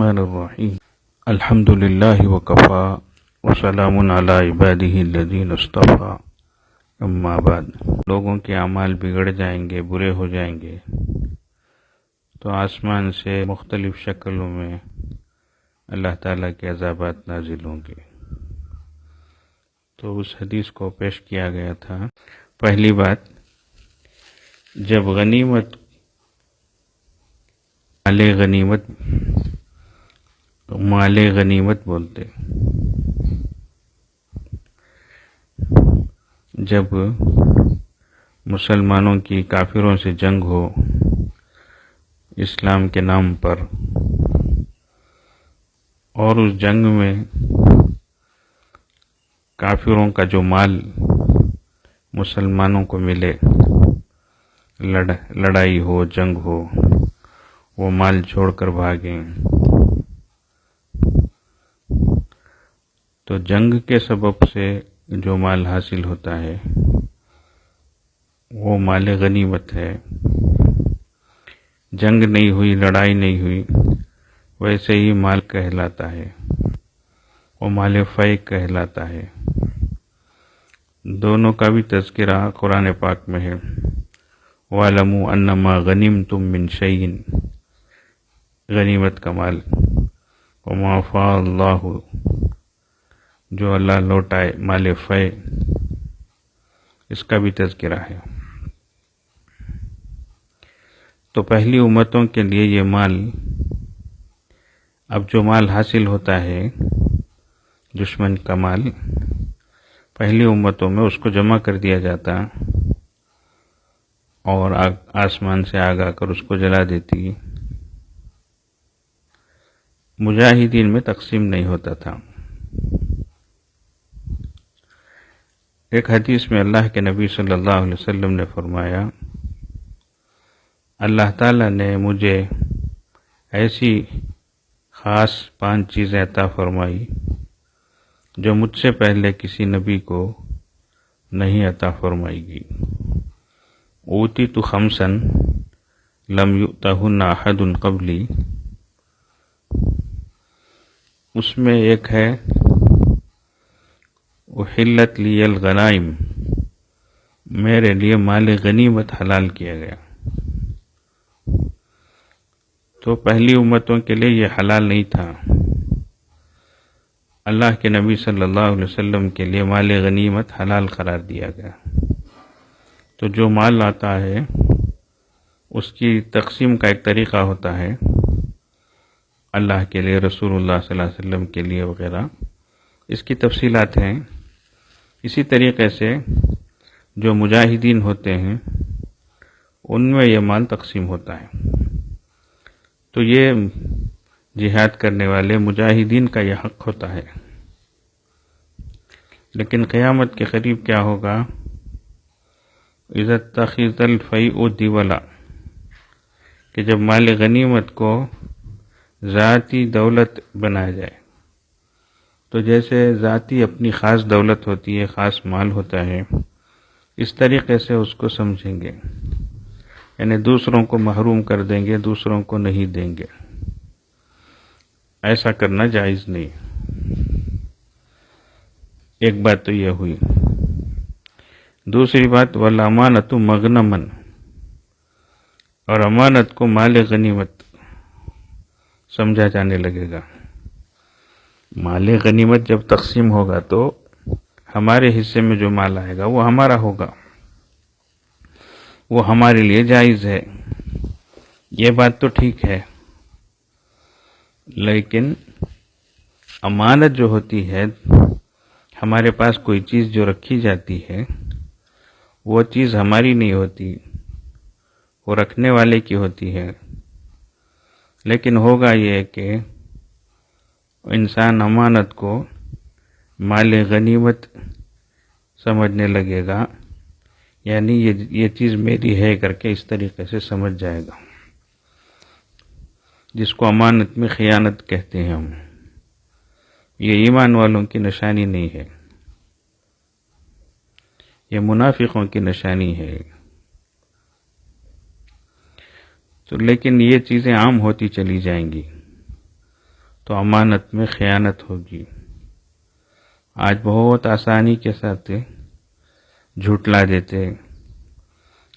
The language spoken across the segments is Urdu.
الرحمن الرحیم الحمد للہ وکفا وسلام علی عبادہ الذین اصطفیٰ اما بعد۔ لوگوں کے اعمال بگڑ جائیں گے، برے ہو جائیں گے تو آسمان سے مختلف شکلوں میں اللہ تعالیٰ کے عذابات نازل ہوں گے۔ تو اس حدیث کو پیش کیا گیا تھا۔ پہلی بات، جب مال غنیمت بولتے، جب مسلمانوں کی کافروں سے جنگ ہو اسلام کے نام پر، اور اس جنگ میں کافروں کا جو مال مسلمانوں کو ملے، لڑائی ہو، جنگ ہو، وہ مال چھوڑ کر بھاگیں، تو جنگ کے سبب سے جو مال حاصل ہوتا ہے وہ مال غنیمت ہے۔ جنگ نہیں ہوئی، لڑائی نہیں ہوئی، ویسے ہی مال کہلاتا ہے، وہ مال فیء کہلاتا ہے۔ دونوں کا بھی تذکرہ قرآن پاک میں ہے۔ وَاعْلَمُوا أَنَّمَا غَنِمْتُم مِّن شَيْءٍ، غنیمت کا مال، وَمَا أَفَاءَ اللَّهُ، جو اللہ لوٹائے، مال فیء، اس کا بھی تذکرہ ہے۔ تو پہلی امتوں کے لیے یہ مال، اب جو مال حاصل ہوتا ہے دشمن کا مال، پہلی امتوں میں اس کو جمع کر دیا جاتا اور آسمان سے آگ آ کر اس کو جلا دیتی، مجاہدین میں تقسیم نہیں ہوتا تھا۔ ایک حدیث میں اللہ کے نبی صلی اللہ علیہ وسلم نے فرمایا، اللہ تعالیٰ نے مجھے ایسی خاص 5 چیزیں عطا فرمائی جو مجھ سے پہلے کسی نبی کو نہیں عطا فرمائی گی۔ اوتیت خمسا لم یؤتہن احد قبلی، اس میں ایک ہے احلت لی الغنائم، میرے لیے مال غنیمت حلال کیا گیا۔ تو پہلی امتوں کے لیے یہ حلال نہیں تھا، اللہ کے نبی صلی اللہ علیہ وسلم کے لیے مال غنیمت حلال قرار دیا گیا۔ تو جو مال آتا ہے اس کی تقسیم کا ایک طریقہ ہوتا ہے، اللہ کے لیے، رسول اللہ صلی اللہ علیہ وسلم کے لیے وغیرہ، اس کی تفصیلات ہیں۔ اسی طریقے سے جو مجاہدین ہوتے ہیں ان میں یہ مال تقسیم ہوتا ہے۔ تو یہ جہاد کرنے والے مجاہدین کا یہ حق ہوتا ہے۔ لیکن قیامت کے قریب کیا ہوگا؟ اذا اتخذ الفیء دیولا، کہ جب مال غنیمت کو ذاتی دولت بنایا جائے، تو جیسے ذاتی اپنی خاص دولت ہوتی ہے، خاص مال ہوتا ہے، اس طریقے سے اس کو سمجھیں گے، یعنی دوسروں کو محروم کر دیں گے، دوسروں کو نہیں دیں گے۔ ایسا کرنا جائز نہیں۔ ایک بات تو یہ ہوئی۔ دوسری بات، والامانۃ مغنما، اور امانت کو مال غنیمت سمجھا جانے لگے گا۔ مال غنیمت جب تقسیم ہوگا تو ہمارے حصے میں جو مال آئے گا وہ ہمارا ہوگا، وہ ہمارے لیے جائز ہے۔ یہ بات تو ٹھیک ہے، لیکن امانت جو ہوتی ہے، ہمارے پاس کوئی چیز جو رکھی جاتی ہے، وہ چیز ہماری نہیں ہوتی، وہ رکھنے والے کی ہوتی ہے۔ لیکن ہوگا یہ کہ انسان امانت کو مال غنیمت سمجھنے لگے گا، یعنی یہ چیز میری ہے کر کے اس طریقے سے سمجھ جائے گا، جس کو امانت میں خیانت کہتے ہیں ہم۔ یہ ایمان والوں کی نشانی نہیں ہے، یہ منافقوں کی نشانی ہے۔ تو لیکن یہ چیزیں عام ہوتی چلی جائیں گی، تو امانت میں خیانت ہوگی۔ آج بہت آسانی کے ساتھ جھوٹلا دیتے،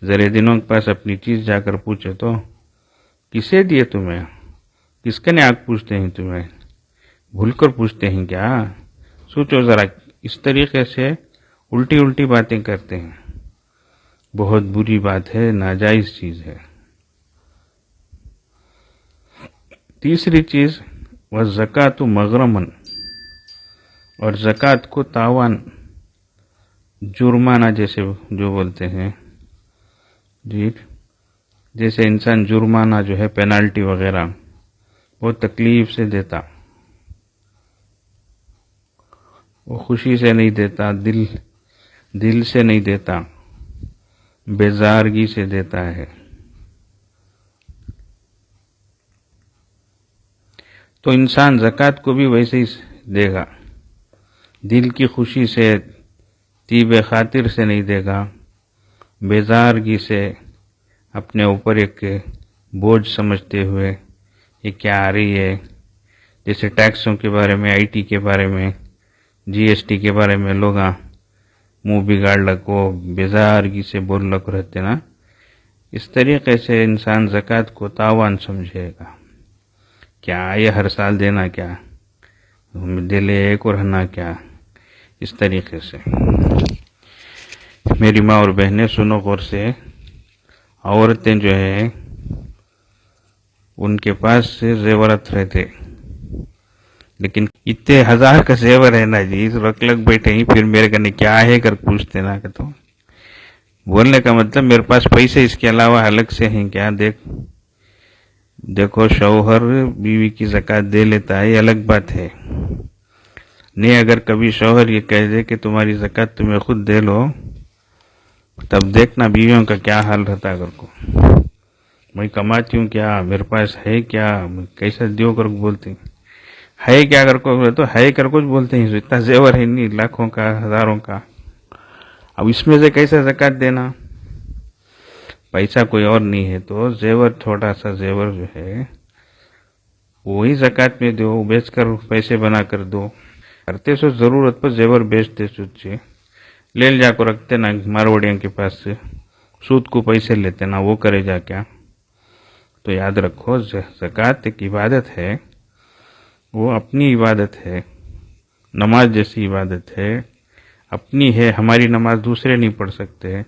ذرے دنوں کے پاس اپنی چیز جا کر پوچھے تو کسے دیے تمہیں، کس کے نے آگ پوچھتے ہیں تمہیں، بھول کر پوچھتے ہیں کیا؟ سوچو ذرا، اس طریقے سے الٹی الٹی باتیں کرتے ہیں، بہت بری بات ہے، ناجائز چیز ہے۔ تیسری چیز والزکاۃ مغرمن، اور زکوٰۃ کو تاوان، جرمانہ جیسے جو بولتے ہیں جی، جیسے انسان جرمانہ جو ہے پینالٹی وغیرہ بہت تکلیف سے دیتا، وہ خوشی سے نہیں دیتا، دل سے نہیں دیتا، بیزارگی سے دیتا ہے، تو انسان زکوٰۃ کو بھی ویسے ہی دے گا، دل کی خوشی سے، طیب خاطر سے نہیں دے گا، بیزارگی سے، اپنے اوپر ایک بوجھ سمجھتے ہوئے یہ کیا آ رہی ہے، جیسے ٹیکسوں کے بارے میں، آئی ٹی کے بارے میں، جی ایس ٹی کے بارے میں لوگ منہ بگاڑ لگو، بیزارگی سے بول لگ رہتے نا، اس طریقے سے انسان زکوٰۃ کو تاوان سمجھے گا، کیا یہ ہر سال دینا، کیا دے لے ایک اور رہنا، کیا اس طریقے سے۔ میری ماں اور بہنیں سنو غور سے، عورتیں جو ہیں ان کے پاس سے زیورات رہتے، لیکن اتنے ہزار کا زیور ہے نا جی، اس وقت لگ بیٹھے ہی، پھر میرے کنے کیا ہے کر پوچھتے نا، کہ تو بولنے کا مطلب میرے پاس پیسے اس کے علاوہ الگ سے ہیں کیا؟ دیکھو شوہر بیوی کی زکوٰۃ دے لیتا ہے، یہ الگ بات ہے، نہیں اگر کبھی شوہر یہ کہہ دے کہ تمہاری زکوٰۃ تمہیں خود دے لو، تب دیکھنا بیویوں کا کیا حال رہتا ہے۔ اگر کو میں کماتی ہوں کیا، میرے پاس ہے کیا، کیسا دیو کر بولتے ہیں، ہے کیا کر کو، تو ہے کر کچھ بولتے ہیں، اتنا زیور ہے نہیں، لاکھوں کا، ہزاروں کا، اب اس میں سے کیسا زکوٰۃ دینا؟ پیسہ کوئی اور نہیں ہے تو زیور، چھوٹا سا زیور جو ہے وہی زکوٰۃ میں دو، بیچ کر پیسے بنا کر دو، کرتے سو ضرورت پر زیور بیچتے سوچے، لے جا کو رکھتے نا ماروڑیوں کے پاس سے، سود کو پیسے لیتے نا، وہ کرے جا کیا؟ تو یاد رکھو زکوٰۃ ایک عبادت ہے، وہ اپنی عبادت ہے، نماز جیسی عبادت ہے، اپنی ہے، ہماری نماز دوسرے نہیں پڑھ سکتے،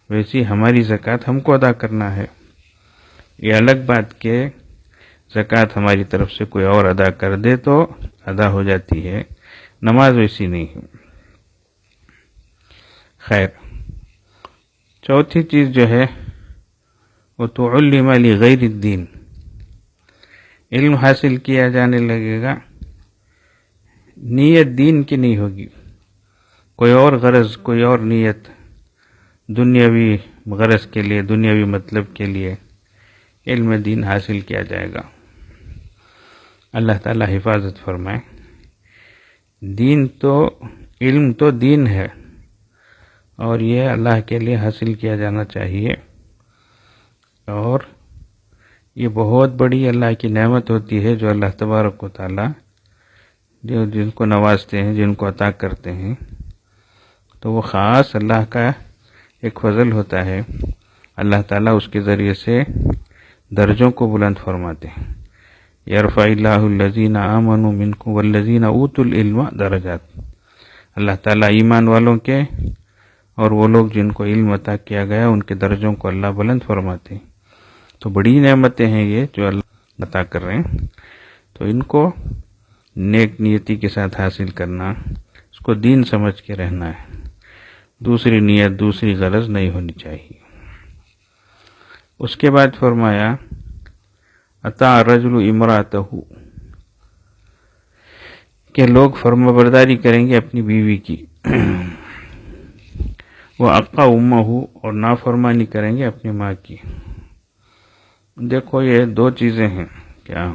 ویسی ہماری زکوٰۃ ہم کو ادا کرنا ہے۔ یہ الگ بات کہ زکوٰۃ ہماری طرف سے کوئی اور ادا کر دے تو ادا ہو جاتی ہے، نماز ویسی نہیں ہے۔ خیر، چوتھی چیز جو ہے وہ تعلم لغیر الدین، علم حاصل کیا جانے لگے گا، نیت دین کی نہیں ہوگی، کوئی اور غرض، کوئی اور نیت، دنیاوی غرض کے لیے، دنیاوی مطلب کے لیے علم دین حاصل کیا جائے گا۔ اللہ تعالی حفاظت فرمائے۔ دین تو، علم تو دین ہے، اور یہ اللہ کے لیے حاصل کیا جانا چاہیے، اور یہ بہت بڑی اللہ کی نعمت ہوتی ہے جو اللہ تبارک و تعالی جن کو نوازتے ہیں، جن کو عطا کرتے ہیں، تو وہ خاص اللہ کا ایک فضل ہوتا ہے، اللہ تعالیٰ اس کے ذریعے سے درجوں کو بلند فرماتے ہیں۔ یرفع اللہ الذین آمنوا منکم والذین اوتوا العلم درجات، اللہ تعالیٰ ایمان والوں کے اور وہ لوگ جن کو علم عطا کیا گیا ان کے درجوں کو اللہ بلند فرماتے ہیں۔ تو بڑی نعمتیں ہیں یہ جو اللہ عطا کر رہے ہیں، تو ان کو نیک نیتی کے ساتھ حاصل کرنا، اس کو دین سمجھ کے رہنا ہے، دوسری نیت، دوسری غرض نہیں ہونی چاہیے۔ اس کے بعد فرمایا اطاع الرجل امرأتہ، کہ لوگ فرما برداری کریں گے اپنی بیوی کی، وہ اقا امہ، اور نافرمانی کریں گے اپنی ماں کی۔ دیکھو یہ دو چیزیں ہیں، کیا؟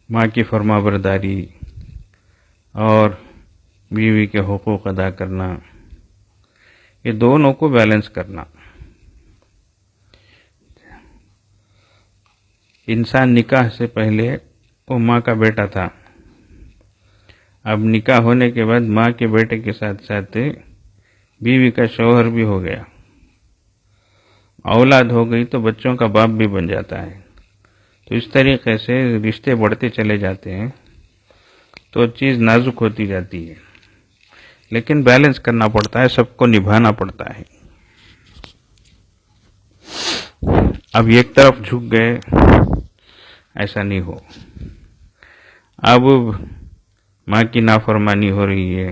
ماں کی فرما برداری اور بیوی کے حقوق ادا کرنا، یہ دونوں کو بیلنس کرنا۔ انسان نکاح سے پہلے وہ ماں کا بیٹا تھا. اب نکاح ہونے کے بعد ماں کے بیٹے کے ساتھ ساتھ بیوی کا شوہر بھی ہو گیا. اولاد ہو گئی تو بچوں کا باپ بھی بن جاتا ہے. تو اس طریقے سے رشتے بڑھتے چلے جاتے ہیں تو چیز نازک ہوتی جاتی ہے. لیکن بیلنس کرنا پڑتا ہے، سب کو نبھانا پڑتا ہے. اب ایک طرف جھک گئے، ایسا نہیں ہو. اب ماں کی نافرمانی ہو رہی ہے،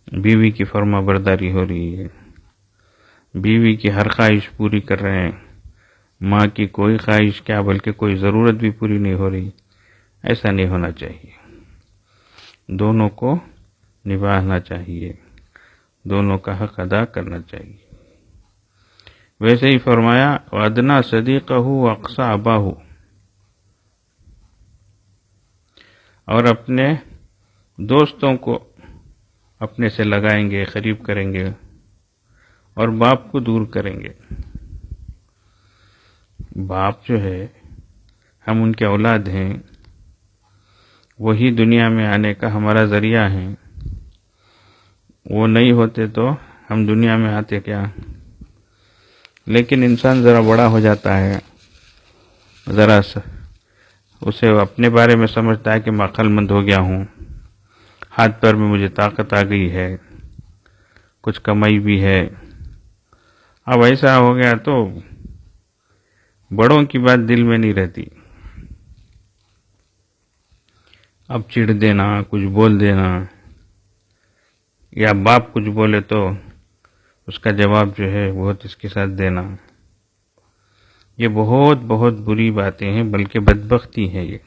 بیوی کی فرما برداری ہو رہی ہے، بیوی کی ہر خواہش پوری کر رہے ہیں، ماں کی کوئی خواہش کیا بلکہ کوئی ضرورت بھی پوری نہیں ہو رہی. ایسا نہیں ہونا چاہیے. دونوں کو نبھانا چاہیے، دونوں کا حق ادا کرنا چاہیے. ویسے ہی فرمایا وَأَدْنَىٰ صَدِيقَهُ وَأَقْصَىٰ أَبَاهُ، اور اپنے دوستوں کو اپنے سے لگائیں گے، قریب کریں گے، اور باپ کو دور کریں گے. باپ جو ہے، ہم ان کے اولاد ہیں، وہی دنیا میں آنے کا ہمارا ذریعہ ہیں. وہ نہیں ہوتے تو ہم دنیا میں آتے کیا. لیکن انسان ذرا بڑا ہو جاتا ہے، ذرا اسے اپنے بارے میں سمجھتا ہے کہ میں عقل مند ہو گیا ہوں، ہاتھ پیر میں مجھے طاقت آ گئی ہے، کچھ کمائی بھی ہے. اب ایسا ہو گیا تو بڑوں کی بات دل میں نہیں رہتی. اب چڑ دینا، کچھ بول دینا، یا باپ کچھ بولے تو اس کا جواب جو ہے بہت اس کے ساتھ دینا، یہ بہت بہت بری باتیں ہیں، بلکہ بدبختی ہے. یہ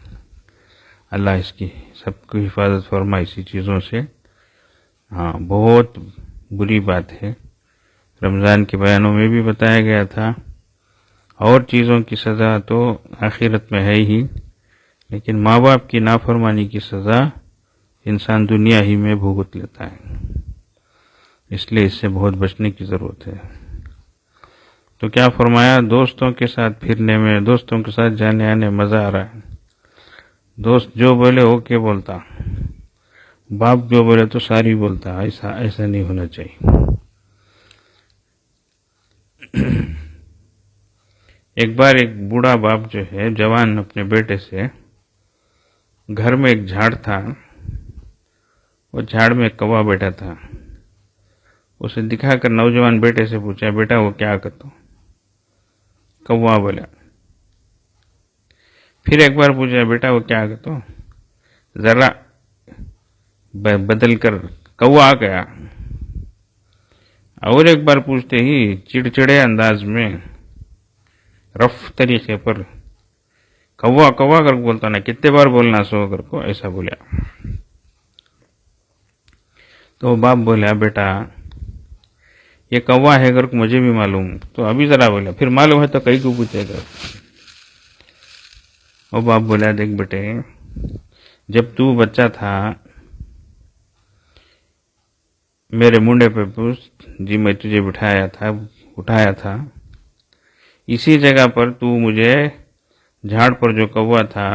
اللہ اس کی سب کو حفاظت فرمائے اسی چیزوں سے. ہاں، بہت بری بات ہے. رمضان کے بیانوں میں بھی بتایا گیا تھا. اور چیزوں کی سزا تو آخرت میں ہے ہی، لیکن ماں باپ کی نافرمانی کی سزا انسان دنیا ہی میں بھگت لیتا ہے. اس لیے اس سے بہت بچنے کی ضرورت ہے. تو کیا فرمایا، دوستوں کے ساتھ پھرنے میں، دوستوں کے ساتھ جانے آنے مزہ آ رہا ہے. دوست جو بولے اوکے بولتا، باپ جو بولے تو ساری بولتا. ایسا نہیں ہونا چاہیے. ایک بار ایک بوڑھا باپ جو ہے جوان اپنے بیٹے سے، گھر میں ایک جھاڑ تھا، وہ جھاڑ میں ایک کوا بیٹھا تھا. اسے دکھا کر نوجوان بیٹے سے پوچھا، بیٹا وہ کیا کرتا؟ کوا بولا. پھر ایک بار پوچھا، بیٹا وہ کیا کرتا؟ ذرا بدل کر کوا آ گیا. اور ایک بار پوچھتے ہی چڑچڑے انداز میں رف طریقے پر کوا کوا کر بولتا نا، کتنے بار بولنا سو کر کو، ایسا بولیا. تو باپ بولا، بیٹا یہ کوا ہے اگر مجھے بھی معلوم. تو ابھی ذرا بولا، پھر معلوم ہے تو کئی کو پوچھے گا. اور باپ بولا، دیکھ بیٹے، جب تو بچہ تھا میرے منڈے پہ پوچھ جی، میں تجھے اٹھایا تھا اسی جگہ پر. تو مجھے جھاڑ پر جو کوا تھا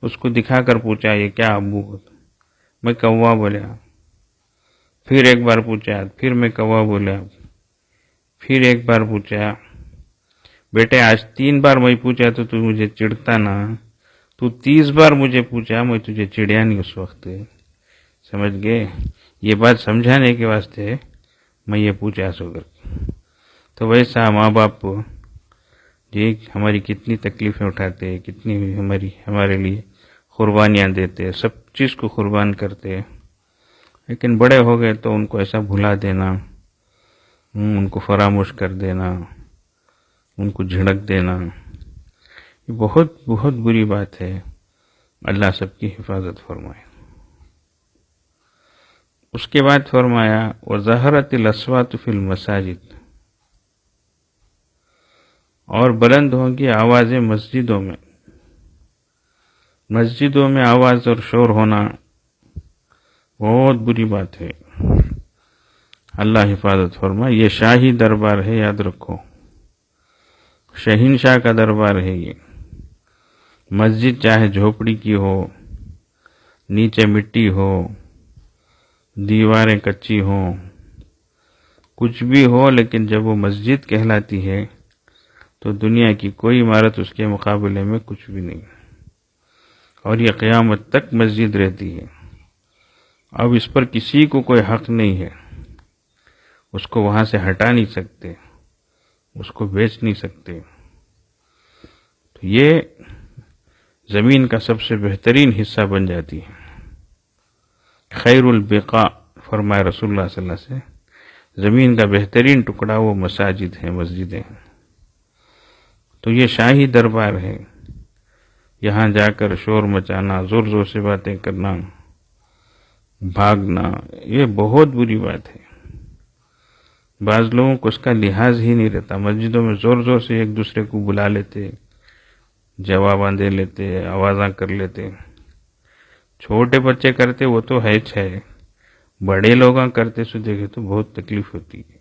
اس کو دکھا کر پوچھا یہ کیا ابو؟ میں کوا بولا. پھر ایک بار پوچھا، پھر میں کوا بولا. پھر ایک بار پوچھا. بیٹے آج 3 بار میں پوچھا تو مجھے چڑھتا نا. تو 30 بار مجھے پوچھا، میں تجھے چڑھیا نہیں اس وقت. سمجھ گئے؟ یہ بات سمجھانے کے واسطے میں یہ پوچھا سو کر. تو ویسا ماں باپ جی ہماری کتنی تکلیفیں اٹھاتے، کتنی ہمارے لیے قربانیاں دیتے، سب چیز کو قربان کرتے. لیکن بڑے ہو گئے تو ان کو ایسا بھلا دینا، ان کو فراموش کر دینا، ان کو جھڑک دینا، یہ بہت بہت بری بات ہے. اللہ سب کی حفاظت فرمائے. اس کے بعد فرمایا وَظَهَرَتِ الْأَصْوَاتُ فِي الْمَسَاجِدِ، اور بلند ہوں گی آوازیں مسجدوں میں. مسجدوں میں آواز اور شور ہونا بہت بری بات ہے. اللہ حفاظت فرمائے. یہ شاہی دربار ہے، یاد رکھو، شہنشاہ کا دربار ہے یہ. مسجد چاہے جھوپڑی کی ہو، نیچے مٹی ہو، دیواریں کچی ہوں، کچھ بھی ہو، لیکن جب وہ مسجد کہلاتی ہے تو دنیا کی کوئی عمارت اس کے مقابلے میں کچھ بھی نہیں، اور یہ قیامت تک مسجد رہتی ہے۔ اب اس پر کسی کو کوئی حق نہیں ہے، اس کو وہاں سے ہٹا نہیں سکتے، اس کو بیچ نہیں سکتے۔ تو یہ زمین کا سب سے بہترین حصہ بن جاتی ہے۔ خیر البقاء فرمائے رسول اللہ صلی اللہ علیہ وسلم، زمین کا بہترین ٹکڑا وہ مساجد ہیں، مسجدیں ہیں۔ تو یہ شاہی دربار ہے، یہاں جا کر شور مچانا، زور زور سے باتیں کرنا، بھاگنا، یہ بہت بری بات ہے۔ بعض لوگوں کو اس کا لحاظ ہی نہیں رہتا، مسجدوں میں زور زور سے ایک دوسرے کو بلا لیتے، جواباں دے لیتے، آوازاں کر لیتے۔ چھوٹے بچے کرتے وہ تو ہے، بڑے لوگاں کرتے سو دیکھے تو بہت تکلیف ہوتی ہے۔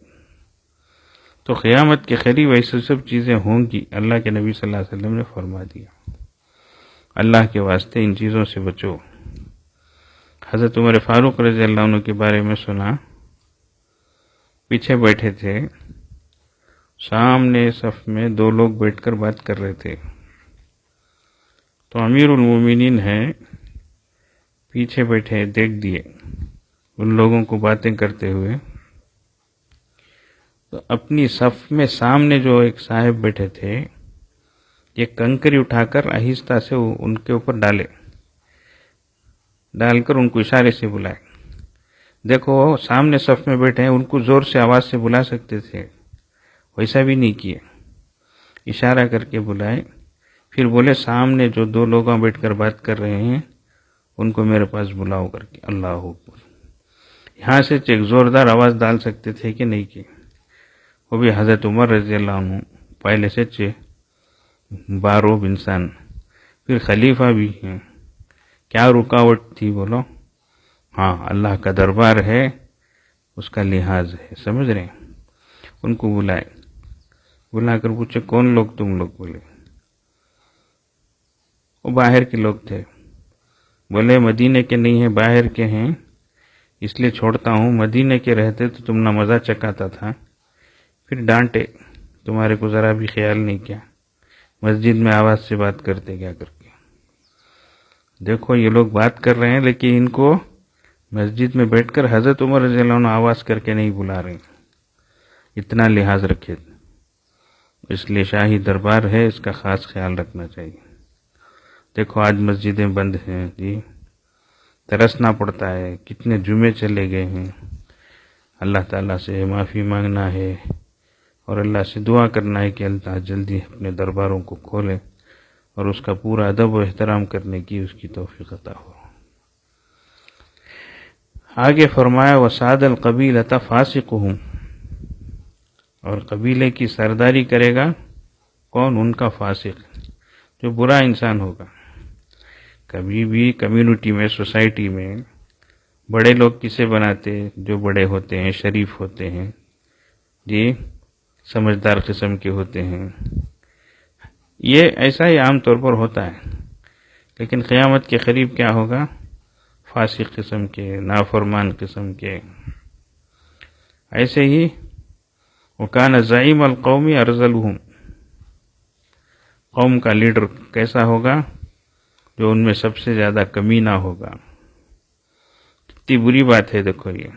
تو قیامت کے قریب ایسی سب چیزیں ہوں گی، اللہ کے نبی صلی اللہ علیہ وسلم نے فرما دیا۔ اللہ کے واسطے ان چیزوں سے بچو۔ حضرت عمر فاروق رضی اللہ عنہ کے بارے میں سنا، پیچھے بیٹھے تھے، سامنے صف میں دو لوگ بیٹھ کر بات کر رہے تھے، تو امیر المومنین ہیں، پیچھے بیٹھے دیکھ دیے ان لوگوں کو باتیں کرتے ہوئے، تو اپنی صف میں سامنے جو ایک صاحب بیٹھے تھے، ایک کنکری اٹھا کر آہستہ سے ان کے اوپر ڈال کر ان کو اشارے سے بلائے۔ دیکھو سامنے صف میں بیٹھے ہیں، ان کو زور سے آواز سے بلا سکتے تھے، ویسا بھی نہیں کیا، اشارہ کر کے بلائے۔ پھر بولے سامنے جو دو لوگ بیٹھ کر بات کر رہے ہیں ان کو میرے پاس بلاؤ کر کے، اللہ اکبر۔ یہاں سے ایک زوردار آواز ڈال سکتے تھے کہ نہیں کی، وہ بھی حضرت عمر رضی اللہ عنہ، پہلے سے باروب انسان، پھر خلیفہ بھی ہیں، کیا رکاوٹ تھی بولو؟ ہاں، اللہ کا دربار ہے، اس کا لحاظ ہے، سمجھ رہے ہیں؟ ان کو بلا کر پوچھے کون لوگ تم لوگ؟ بولے وہ باہر کے لوگ تھے۔ بولے مدینے کے نہیں ہیں، باہر کے ہیں، اس لیے چھوڑتا ہوں، مدینے کے رہتے تو تم نہ مزہ چکاتا تھا۔ پھر ڈانٹے، تمہارے کو ذرا بھی خیال نہیں کیا، مسجد میں آواز سے بات کرتے کیا کر کے۔ دیکھو یہ لوگ بات کر رہے ہیں، لیکن ان کو مسجد میں بیٹھ کر حضرت عمر رضی اللہ عنہ آواز کر کے نہیں بلا رہے، اتنا لحاظ رکھے۔ اس لیے شاہی دربار ہے، اس کا خاص خیال رکھنا چاہیے۔ دیکھو آج مسجدیں بند ہیں جی، ترسنا پڑتا ہے، کتنے جمعے چلے گئے ہیں۔ اللہ تعالیٰ سے معافی مانگنا ہے اور اللہ سے دعا کرنا ہے کہ اللہ جلدی اپنے درباروں کو کھولے اور اس کا پورا ادب و احترام کرنے کی اس کی توفیق عطا ہو۔ آگے فرمایا وَسَادَ الْقَبِيلَةَ فَاسِقُهُمْ، اور قبیلے کی سرداری کرے گا کون؟ ان کا فاسق، جو برا انسان ہوگا۔ کبھی بھی کمیونٹی میں، سوسائٹی میں بڑے لوگ کسے بناتے؟ جو بڑے ہوتے ہیں، شریف ہوتے ہیں جی، سمجھدار قسم کے ہوتے ہیں، یہ ایسا ہی عام طور پر ہوتا ہے۔ لیکن قیامت کے قریب کیا ہوگا؟ فاسق قسم کے، نافرمان قسم کے۔ ایسے ہی وَكَانَ زَعِيمَ الْقَوْمِ أَرْذَلُهُمْ، قوم کا لیڈر کیسا ہوگا؟ جو ان میں سب سے زیادہ کمینہ ہوگا۔ کتنی بری بات ہے، دیکھو یہ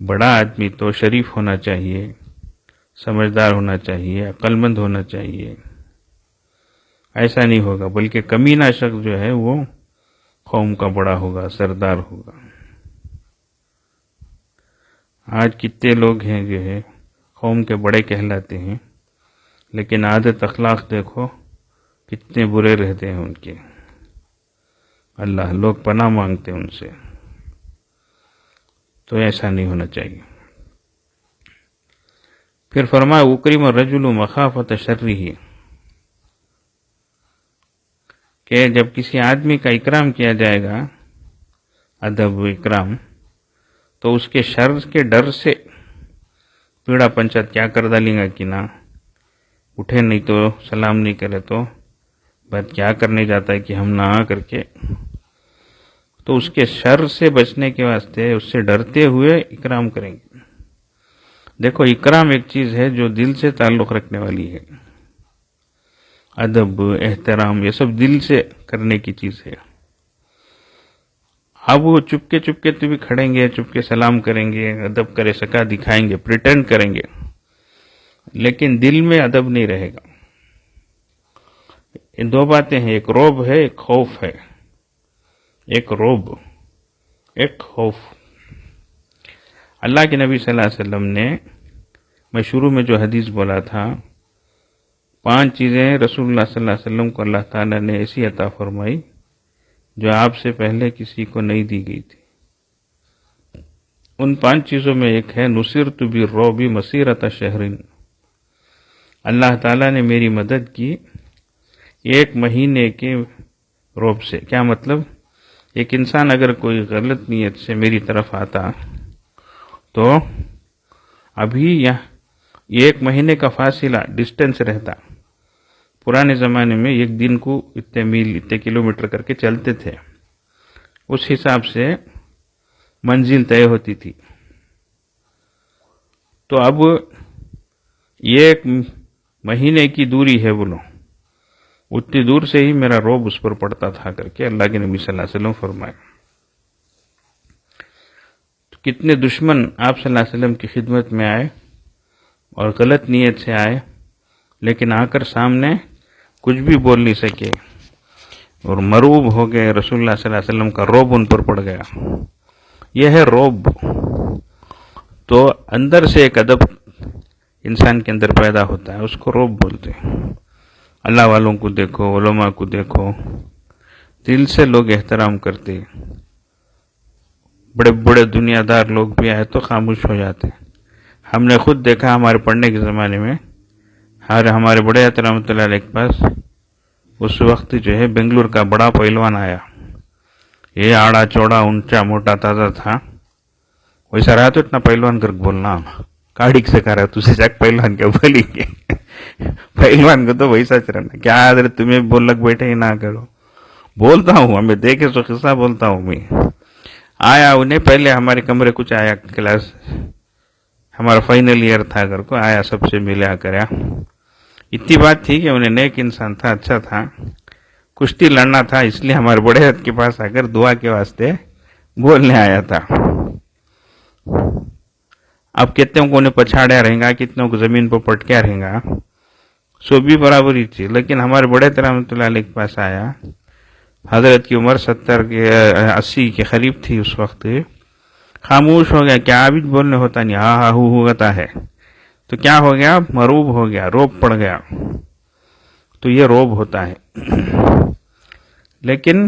بڑا آدمی تو شریف ہونا چاہیے، سمجھدار ہونا چاہیے، عقل مند ہونا چاہیے، ایسا نہیں ہوگا، بلکہ کمینہ شخص جو ہے وہ قوم کا بڑا ہوگا، سردار ہوگا۔ آج کتنے لوگ ہیں جو ہے قوم کے بڑے کہلاتے ہیں، لیکن عادت اخلاق دیکھو کتنے برے رہتے ہیں ان کے، اللہ لوگ پناہ مانگتے ہیں ان سے۔ تو ایسا نہیں ہونا چاہیے۔ پھر فرمایا اکرم الرجل مخافۃ شرہ، کہ جب کسی آدمی کا اکرام کیا جائے گا، ادب و اکرام، تو اس کے شر کے ڈر سے پیڑا پنچات کیا کر ڈالیں گا کہ نہ اٹھے نہیں تو سلام نہیں کرے تو بات کیا کرنے جاتا ہے کہ ہم نہا کر کے، تو اس کے شر سے بچنے کے واسطے اس سے ڈرتے ہوئے اکرام کریں گے۔ دیکھو اکرام ایک چیز ہے جو دل سے تعلق رکھنے والی ہے، ادب احترام یہ سب دل سے کرنے کی چیز ہے۔ اب وہ چپکے چپکے تو بھی کھڑیں گے، چپکے سلام کریں گے، ادب کرے سکا دکھائیں گے، پریٹینڈ کریں گے، لیکن دل میں ادب نہیں رہے گا۔ یہ دو باتیں ہیں، ایک روب ہے، ایک خوف ہے، ایک روب ایک خوف۔ اللہ کے نبی صلی اللہ علیہ وسلم نے، میں شروع میں جو حدیث بولا تھا، 5 چیزیں رسول اللہ صلی اللہ علیہ وسلم کو اللہ تعالیٰ نے ایسی عطا فرمائی جو آپ سے پہلے کسی کو نہیں دی گئی تھی۔ ان 5 چیزوں میں ایک ہے نصرت بالرعب مسیرۃ شہرن، اللہ تعالیٰ نے میری مدد کی 1 مہینے کے رعب سے۔ کیا مطلب؟ ایک انسان اگر کوئی غلط نیت سے میری طرف آتا تو ابھی یہ 1 مہینے کا فاصلہ ڈسٹینس رہتا۔ پرانے زمانے میں 1 دن کو اتنے میل اتنے کلومیٹر کر کے چلتے تھے، اس حساب سے منزل طے ہوتی تھی۔ تو اب 1 مہینے کی دوری ہے بولو، اتنی دور سے ہی میرا روب اس پر پڑتا تھا کر کے اللہ کے نبی صلی اللہ علیہ وسلم فرمائے۔ تو کتنے دشمن آپ صلی اللہ علیہ وسلم کی خدمت میں آئے اور غلط نیت سے آئے، لیکن آ کر سامنے کچھ بھی بول نہیں سکے اور مرعوب ہو گئے، رسول اللہ صلی اللہ علیہ وسلم کا روب ان پر پڑ گیا۔ یہ ہے روب۔ تو اندر سے ایک ادب انسان کے اندر پیدا ہوتا ہے، اس کو روب بولتے ہیں۔ اللہ والوں کو دیکھو، علماء کو دیکھو، دل سے لوگ احترام کرتے، بڑے بڑے دنیا دار لوگ بھی آئے تو خاموش ہو جاتے۔ ہم نے خود دیکھا ہمارے پڑھنے کے زمانے میں، ہمارے بڑے رحمۃ اللہ علیہ کے پاس اس وقت جو ہے بنگلور کا بڑا پہلوان آیا، یہ آڑا چوڑا اونچا موٹا تازہ تھا، ویسا رہا تو اتنا پہلوان کر بولنا کاڑی سے کہہ رہا تجھے جاک پہلوان کیا بولی گے، پہلوان کو تو ویسا چرنا کیا حضرت تمہیں بول لگ بیٹھے ہی نہ کرو۔ بولتا ہوں، ہمیں دیکھے سو قصہ بولتا ہوں میں۔ آیا انہیں پہلے ہمارے کمرے کچھ آیا، کلاس ہمارا فائنل ایئر تھا، گھر کو آیا، سب سے ملیا کریا۔ اتنی بات تھی کہ انہیں نیک انسان تھا، اچھا تھا، کشتی لڑنا تھا، اس لیے ہمارے بڑے حد کے پاس آ کر دعا کے واسطے بولنے آیا تھا۔ اب کتنے کو انہیں پچھاڑیا رہیں گا، کتنے کو زمین پر پٹکیا رہیں گا، سو بھی برابر ہی تھی۔ لیکن ہمارے بڑے رحمۃ اللہ علیہ کے پاس آیا، حضرت کی عمر 80 کے قریب تھی اس وقت، خاموش ہو گیا، کیا ابھی بولنے ہوتا نہیں، ہاں ہاں ہوتا ہے، تو کیا ہو گیا، مروب ہو گیا، روب پڑ گیا۔ تو یہ روب ہوتا ہے۔ لیکن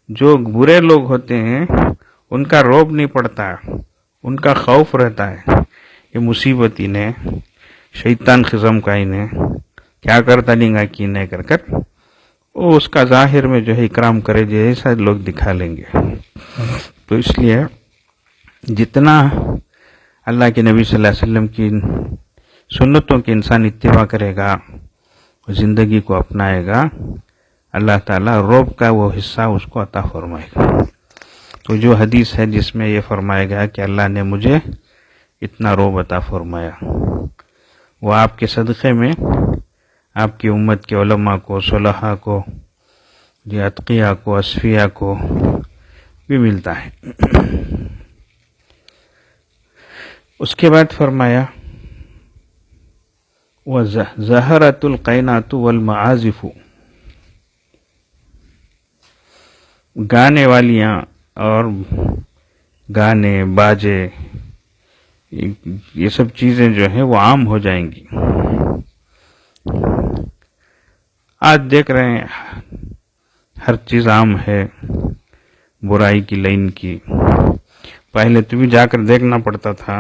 جو برے لوگ ہوتے ہیں ان کا روب نہیں پڑتا، ان کا خوف رہتا ہے، یہ مصیبت انہیں، شیطان خزم کا انہیں کیا کرتا نہیں گا کی نہیں کر کر وہ اس کا ظاہر میں جو ہے اکرام کرے جیسا لوگ دکھا لیں گے۔ تو اس لیے جتنا اللہ کے نبی صلی اللہ علیہ وسلم کی سنتوں کے انسان اتباع کرے گا، زندگی کو اپنائے گا، اللہ تعالیٰ روب کا وہ حصہ اس کو عطا فرمائے گا۔ تو جو حدیث ہے جس میں یہ فرمایا گیا کہ اللہ نے مجھے اتنا روب عطا فرمایا، وہ آپ کے صدقے میں آپ کی امت کے علماء کو، صلحاء کو، اتقیاء کو، اصفیاء کو بھی ملتا ہے۔ اس کے بعد فرمایا وَزَهَرَتُ الْقَيْنَاتُ وَالْمَعَازِفُ، گانے والیاں اور گانے باجے یہ سب چیزیں جو ہیں وہ عام ہو جائیں گی۔ آج دیکھ رہے ہیں ہر چیز عام ہے، برائی کی لائن کی۔ پہلے تو بھی جا کر دیکھنا پڑتا تھا،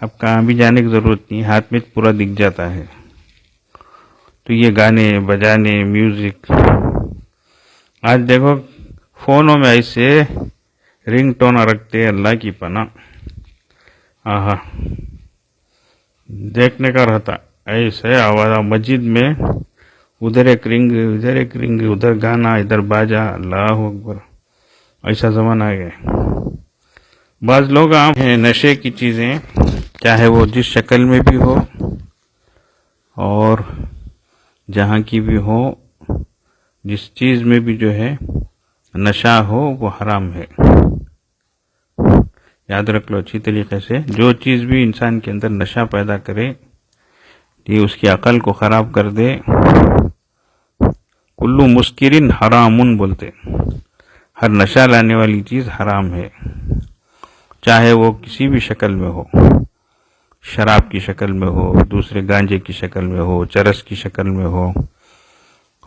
اب کہاں بھی جانے کی ضرورت نہیں، ہاتھ میں پورا دکھ جاتا ہے۔ تو یہ گانے بجانے میوزک، آج دیکھو فونوں میں ایسے رنگ ٹون رکھتے، اللہ کی پناہ، آہا دیکھنے کا رہتا ایسے آواز۔ مسجد میں ادھر ایک رنگ ادھر ایک رنگ، ادھر گانا ادھر باجا، اللہ اکبر، ایسا زمانہ آ گیا۔ بعض لوگ عام ہیں نشے کی چیزیں، چاہے وہ جس شکل میں بھی ہو اور جہاں کی بھی ہو، جس چیز میں بھی جو ہے نشہ ہو وہ حرام ہے۔ یاد رکھ لو اچھی طریقے سے، جو چیز بھی انسان کے اندر نشہ پیدا کرے، یہ اس کی عقل کو خراب کر دے، کلو مسکرن حرامن بولتے، ہر نشہ لانے والی چیز حرام ہے، چاہے وہ کسی بھی شکل میں ہو، شراب کی شکل میں ہو، دوسرے گانجے کی شکل میں ہو، چرس کی شکل میں ہو،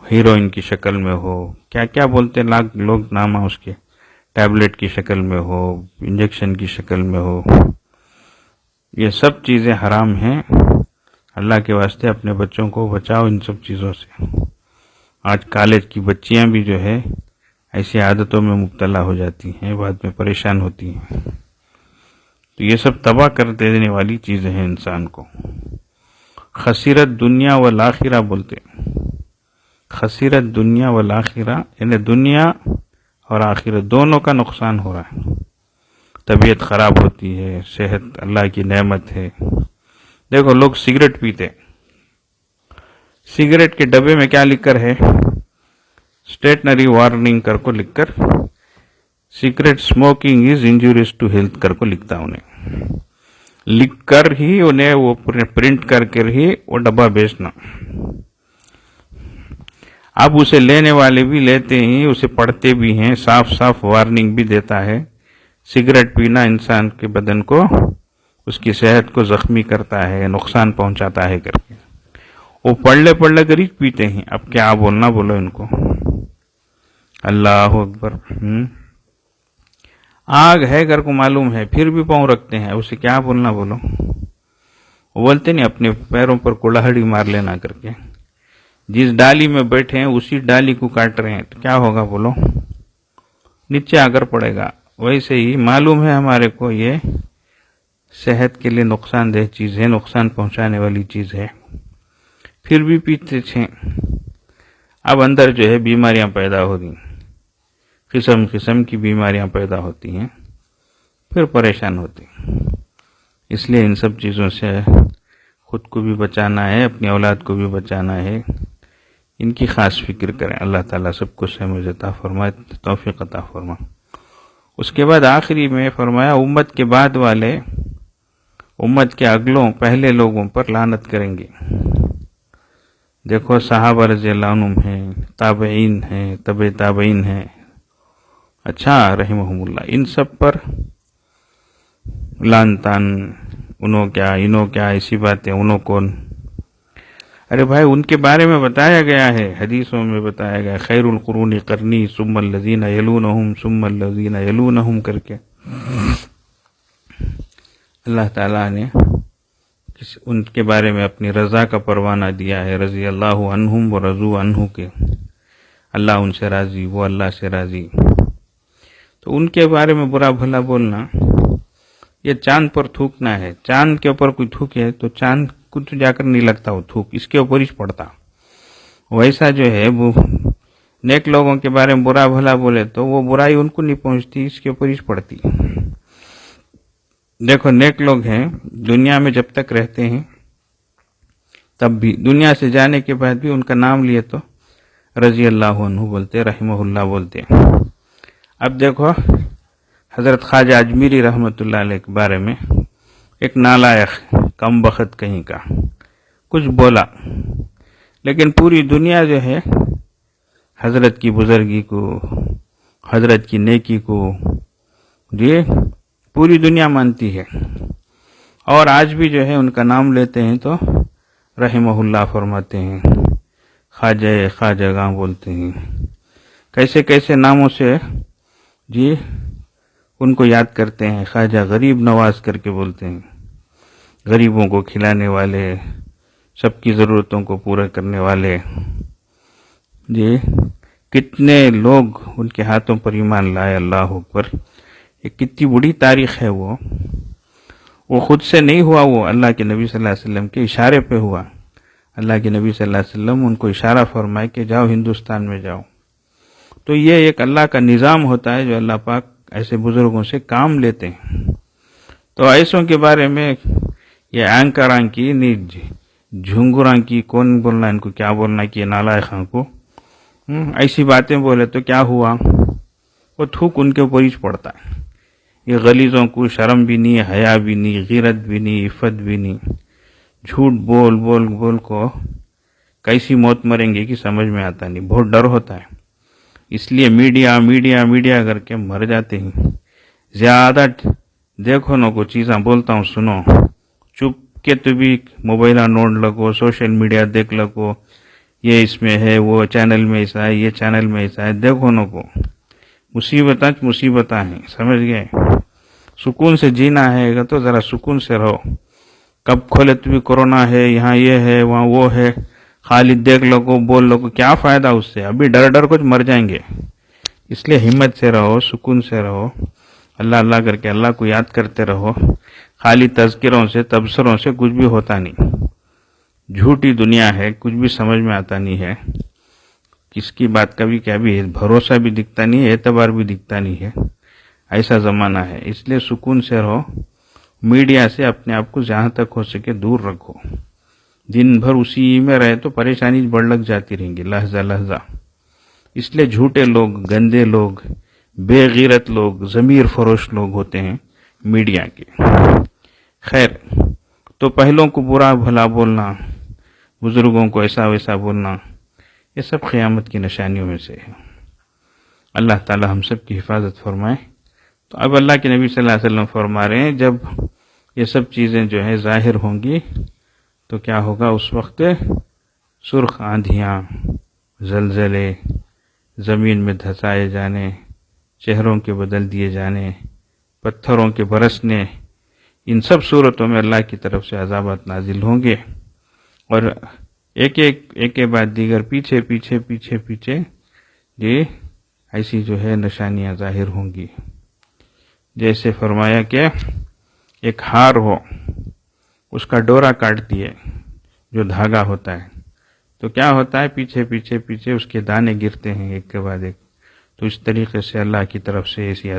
ہیروئن کی شکل میں ہو، کیا کیا بولتے لوگ نام اس کے، ٹیبلٹ کی شکل میں ہو، انجیکشن کی شکل میں ہو، یہ سب چیزیں حرام ہیں۔ اللہ کے واسطے اپنے بچوں کو بچاؤ ان سب چیزوں سے۔ آج کالج کی بچیاں بھی جو ہے ایسی عادتوں میں مبتلا ہو جاتی ہیں، بعد میں پریشان ہوتی ہیں، تو یہ سب تباہ کر دینے والی چیزیں ہیں انسان کو۔ خسیرت دنیا والآخرہ بولتے، خسیرت دنیا والآخرہ یعنی دنیا اور آخرت دونوں کا نقصان ہو رہا ہے، طبیعت خراب ہوتی ہے، صحت اللہ کی نعمت ہے۔ دیکھو لوگ سگریٹ پیتے، سگریٹ کے ڈبے میں کیا لکھ کر ہے، اسٹیشنری وارننگ کر کو لکھ کر، cigarette smoking is injurious to health کر کو لکھتا انہیں، لکھ کر ہی انہیں وہ پرنٹ کر کے ہی وہ ڈبہ بیچنا۔ اب اسے لینے والے بھی لیتے ہیں، اسے پڑھتے بھی ہیں، صاف صاف وارننگ بھی دیتا ہے، سگریٹ پینا انسان کے بدن کو، اس کی صحت کو زخمی کرتا ہے، نقصان پہنچاتا ہے کر کے وہ پڑھ کر ہی پیتے ہیں۔ اب کیا بولنا بولو ان کو، اللہ اکبر۔ آگ ہے گھر کو معلوم ہے، پھر بھی پاؤں رکھتے ہیں، اسے کیا بولنا بولو۔ وہ بولتے نہیں اپنے پیروں پر کڑاہڑی مار لینا کر کے، جس ڈالی میں بیٹھے ہیں اسی ڈالی کو کاٹ رہے ہیں، تو کیا ہوگا بولو، نیچے آ کر پڑے گا۔ ویسے ہی معلوم ہے ہمارے کو یہ صحت کے لیے نقصان دہ چیز ہے، نقصان پہنچانے والی چیز ہے، پھر بھی پیتے تھے۔ اب اندر جو ہے بیماریاں پیدا ہو رہی، قسم قسم کی بیماریاں پیدا ہوتی ہیں، پھر پریشان ہوتی۔ اس لیے ان سب چیزوں سے خود کو بھی بچانا ہے، اپنی اولاد کو بھی بچانا ہے، ان کی خاص فکر کریں۔ اللہ تعالیٰ سب کو سمجھ عطا فرمائے، توفیق عطا فرمائے۔ اس کے بعد آخری میں فرمایا امت کے بعد والے امت کے اگلوں پہلے لوگوں پر لعنت کریں گے۔ دیکھو صحابہ رضی اللہ عنہم ہیں، تابعین ہیں، تبع تابعین ہیں، اچھا رحمہم اللہ، ان سب پر لعنتان، انہوں کیا ایسی باتیں، انہوں کون؟ ارے بھائی ان کے بارے میں بتایا گیا ہے، حدیثوں میں بتایا گیا، خیر القرون قرنی ثم الذین یلونہم ثم الذین یلونہم کر کے اللہ تعالیٰ نے ان کے بارے میں اپنی رضا کا پروانہ دیا ہے، رضی اللہ عنہم ورضوا عنہ کے، اللہ ان سے راضی، وہ اللہ سے راضی۔ تو ان کے بارے میں برا بھلا بولنا، یہ چاند پر تھوکنا ہے، چاند کے اوپر کوئی تھوکے تو چاند کچھ جا کر نہیں لگتا، وہ تھوک اس کے اوپر ہی پڑتا۔ ویسا جو ہے وہ نیک لوگوں کے بارے میں برا بھلا بولے تو وہ برائی ان کو نہیں پہنچتی، اس کے اوپر ہی پڑتی۔ دیکھو نیک لوگ ہیں دنیا میں جب تک رہتے ہیں تب بھی، دنیا سے جانے کے بعد بھی ان کا نام لیے تو رضی اللہ عنہ بولتے، رحمہ اللہ بولتے۔ اب دیکھو حضرت خواجہ اجمیری رحمۃ اللہ علیہ کے بارے میں ایک نالائق کم بخت کہیں کا کچھ بولا، لیکن پوری دنیا جو ہے حضرت کی بزرگی کو، حضرت کی نیکی کو یہ پوری دنیا مانتی ہے، اور آج بھی جو ہے ان کا نام لیتے ہیں تو رحمہ اللہ فرماتے ہیں، خواجہ گاں بولتے ہیں، کیسے کیسے ناموں سے جی ان کو یاد کرتے ہیں، خواجہ غریب نواز کر کے بولتے ہیں، غریبوں کو کھلانے والے، سب کی ضرورتوں کو پورا کرنے والے، جی کتنے لوگ ان کے ہاتھوں پر ایمان لائے، اللہ اکبر۔ یہ کتنی بڑی تاریخ ہے، وہ خود سے نہیں ہوا، وہ اللہ کے نبی صلی اللہ علیہ وسلم کے اشارے پہ ہوا۔ اللہ کے نبی صلی اللہ علیہ وسلم ان کو اشارہ فرمائے کہ جاؤ ہندوستان میں جاؤ. تو یہ ایک اللہ کا نظام ہوتا ہے جو اللہ پاک ایسے بزرگوں سے کام لیتے ہیں. تو ایسوں کے بارے میں یہ اینکراں کی جھنگوراں کی کون بولنا ان کو کیا بولنا کہ نالائقاں کو ایسی باتیں بولے تو کیا ہوا؟ وہ تھوک ان کے اوپر ہی پڑتا ہے. یہ غلیظوں کو شرم بھی نہیں، حیا بھی نہیں، غیرت بھی نہیں، عفت بھی نہیں. جھوٹ بول بول بول کو کیسی موت مریں گے کہ سمجھ میں آتا نہیں. بہت ڈر ہوتا ہے، اس لیے میڈیا میڈیا میڈیا کر کے مر جاتے ہیں. زیادہ دیکھو نہ کو چیزاں بولتا ہوں سنو، چپ کے تو بھی موبائل نوٹ لگو، سوشل میڈیا دیکھ لگو، یہ اس میں ہے، وہ چینل میں ایسا ہے، یہ چینل میں ایسا ہے. دیکھو نہ کو مصیبتاں ہیں، سمجھ گئے. سکون سے جینا ہے تو ذرا سکون سے رہو. کب کھولے تو بھی کورونا ہے، یہاں یہ ہے، وہاں وہ ہے، خالی دیکھ لگو بول لگو، کیا فائدہ اس سے؟ ابھی ڈر ڈر کچھ مر جائیں گے. اس لیے ہمت سے رہو، سکون سے رہو، اللہ اللہ کر کے اللہ کو یاد کرتے رہو. خالی تذکروں سے تبصروں سے کچھ بھی ہوتا نہیں. جھوٹی دنیا ہے، کچھ بھی سمجھ میں آتا نہیں ہے. کس کی بات کا بھی کیا بھی ہے، بھروسہ بھی دکھتا نہیں ہے، اعتبار بھی دکھتا نہیں ہے. ایسا زمانہ ہے. اس لیے سکون سے رہو. میڈیا سے اپنے آپ کو جہاں تک ہو سکے دور رکھو. دن بھر اسی میں رہے تو پریشانی بڑھ لگ جاتی رہیں گی لحظہ لحظہ. اس لیے جھوٹے لوگ، گندے لوگ، بے غیرت لوگ، ضمیر فروش لوگ ہوتے ہیں میڈیا کے. خیر، تو پہلوں کو برا بھلا بولنا، بزرگوں کو ایسا ویسا بولنا، یہ سب قیامت کی نشانیوں میں سے ہے. اللہ تعالی ہم سب کی حفاظت فرمائے. تو اب اللہ کے نبی صلی اللہ علیہ وسلم فرما رہے ہیں جب یہ سب چیزیں جو ہیں ظاہر ہوں گی تو کیا ہوگا؟ اس وقت سرخ آندھیاں، زلزلے، زمین میں دھسائے جانے، چہروں کے بدل دیے جانے، پتھروں کے برسنے، ان سب صورتوں میں اللہ کی طرف سے عذابات نازل ہوں گے. اور ایک بعد دیگر پیچھے پیچھے پیچھے پیچھے یہ ایسی جو ہے نشانیاں ظاہر ہوں گی. جیسے فرمایا کہ ایک ہار ہو، اس کا ڈورا کاٹ دیے جو دھاگا ہوتا ہے تو کیا ہوتا ہے؟ پیچھے پیچھے پیچھے اس کے دانے گرتے ہیں ایک کے بعد ایک. تو اس طریقے سے اللہ کی طرف سے ایسی